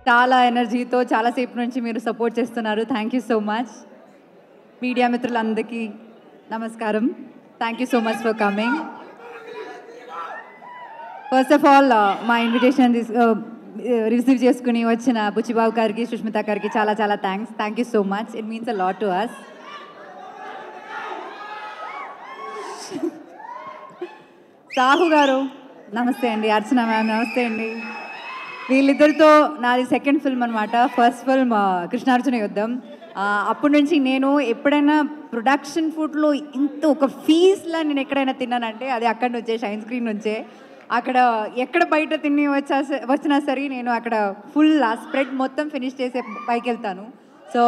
చాలా ఎనర్జీతో చాలాసేపు నుంచి మీరు సపోర్ట్ చేస్తున్నారు. Thank you so much. Media మిత్రులందరికీ నమస్కారం. Thank you so much for coming. First of all మా ఇన్విటేషన్ రిసీవ్ చేసుకుని వచ్చిన బుచ్చిబాబు గారికి, సుష్మిత గారికి చాలా చాలా thanks. Thank you so much. It means a lot to us. Sahu గారు నమస్తే అండి. అర్చన మ్యామ్ నమస్తే అండి. వీళ్ళిద్దరితో నాది సెకండ్ ఫిల్మ్ అనమాట. First film Krishnarjuna Yuddham. అప్పటి నుంచి నేను ఎప్పుడైనా ప్రొడక్షన్ ఫుడ్లో ఇంత ఒక ఫీజ్లా నేను ఎక్కడైనా తిన్నానంటే అది అక్కడి నుంచే, షైన్ స్క్రీన్ నుంచే. అక్కడ ఎక్కడ బయట తిని వచ్చినా సరే నేను అక్కడ ఫుల్ ఆ స్ప్రెడ్ మొత్తం ఫినిష్ చేసే పైకి వెళ్తాను. సో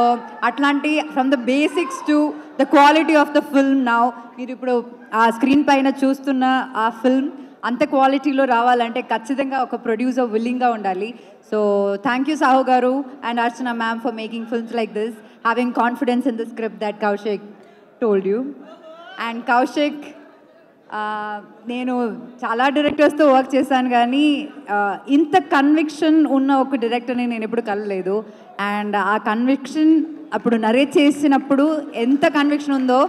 అట్లాంటి from the basics to the quality of the film now మీరు ఇప్పుడు ఆ స్క్రీన్ పైన చూస్తున్న ఆ ఫిల్మ్ అంత క్వాలిటీలో రావాలంటే ఖచ్చితంగా ఒక ప్రొడ్యూసర్ విల్లింగ్గా ఉండాలి. సో థ్యాంక్ యూ సాహు గారు and Archana ma'am for making films like this, having confidence in the script that Kaushik told you. And Kaushik, నేను చాలా డైరెక్టర్స్తో వర్క్ చేశాను కానీ ఇంత కన్విక్షన్ ఉన్న ఒక డైరెక్టర్ని నేను ఎప్పుడు కలలేదు. అండ్ ఆ కన్విక్షన్ అప్పుడు నరేట్ చేసినప్పుడు ఎంత కన్విక్షన్ ఉందో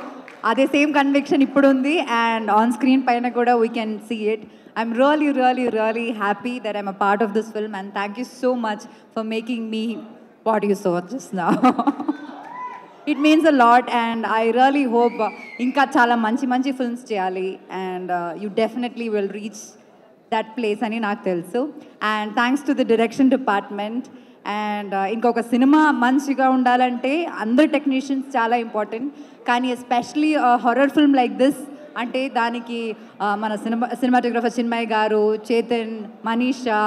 అదే సేమ్ కన్విక్షన్ ఇప్పుడు ఉంది. అండ్ ఆన్ స్క్రీన్ పైన కూడా we can see it. I'm really really really happy that I'm a part of this film and thank you so much for making me what you so just now. It means a lot and I really hope ఇంకా చాలా మంచి మంచి films చేయాలి and you definitely will reach that place అని నాకు తెలుసు. And thanks to the direction department. And ఇంకొక cinema మంచిగా ఉండాలంటే అందరు టెక్నీషియన్స్ చాలా ఇంపార్టెంట్, కానీ especially horror film like this అంటే దానికి మన సినిమాటోగ్రఫర్ చిన్మయ్ గారు, Chetan, Manisha,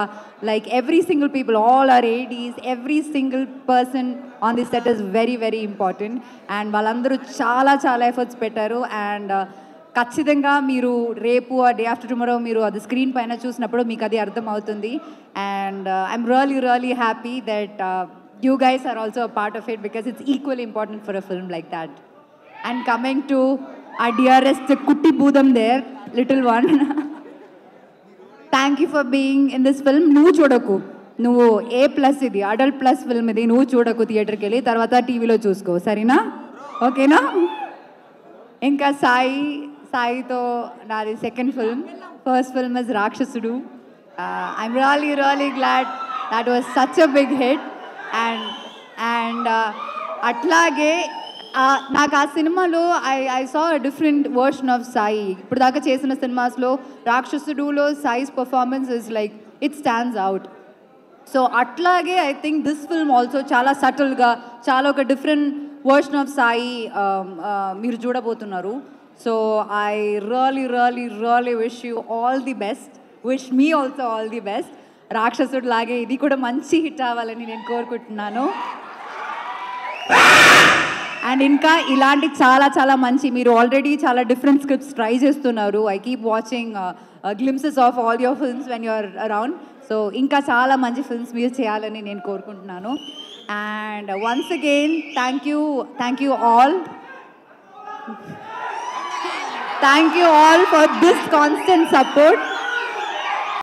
like every single people, all our ADs, every single person on this set is very very important. And వాళ్ళందరూ చాలా చాలా ఎఫర్ట్స్ పెట్టారు. అండ్ ఖచ్చితంగా మీరు రేపు ఆ డే ఆఫ్టర్ టుమారో మీరు అది స్క్రీన్ పైన చూసినప్పుడు మీకు అది అర్థం అవుతుంది. And I'm really really happy that you guys are also a part of it because it's equally important for a film like that. And coming to our dearest Kutti Boodam there, little one. Thank you for being in this film. నువ్వు చూడకు, నువ్వు A+ ఇది adult plus film ఇది, నువ్వు చూడకు థియేటర్కి వెళ్ళి, తర్వాత టీవీలో చూసుకో, సరేనా? ఓకేనా? ఇంకా సాయితో నాది second film. First film is Rakshasudu. I'm really really glad that was such a big hit. And అట్లాగే నాకు ఆ సినిమాలో I saw different version of Sai. ఇప్పుడు దాకా చేసిన సినిమాస్లో రాక్షసుడులో Sai's performance is like it stands out. So అట్లాగే I think this film also చాలా సటిల్గా చాలా ఒక డిఫరెంట్ వర్షన్ ఆఫ్ సాయి మీరు చూడబోతున్నారు. So I really really really wish you all the best. Wish me also all the best. రాక్షసుడు లాగే ఇది కూడా మంచి హిట్ అవ్వాలని నేను కోరుకుంటున్నాను. అండ్ ఇంకా ఇలాంటి చాలా చాలా మంచి, మీరు ఆల్రెడీ చాలా డిఫరెంట్ స్క్రిప్ట్స్ ట్రై చేస్తున్నారు. I keep watching glimpses of all your films when you're around. So ఇంకా చాలా మంచి ఫిల్మ్స్ మీరు చేయాలని నేను కోరుకుంటున్నాను. And once again thank you all. Thank you all for this constant support.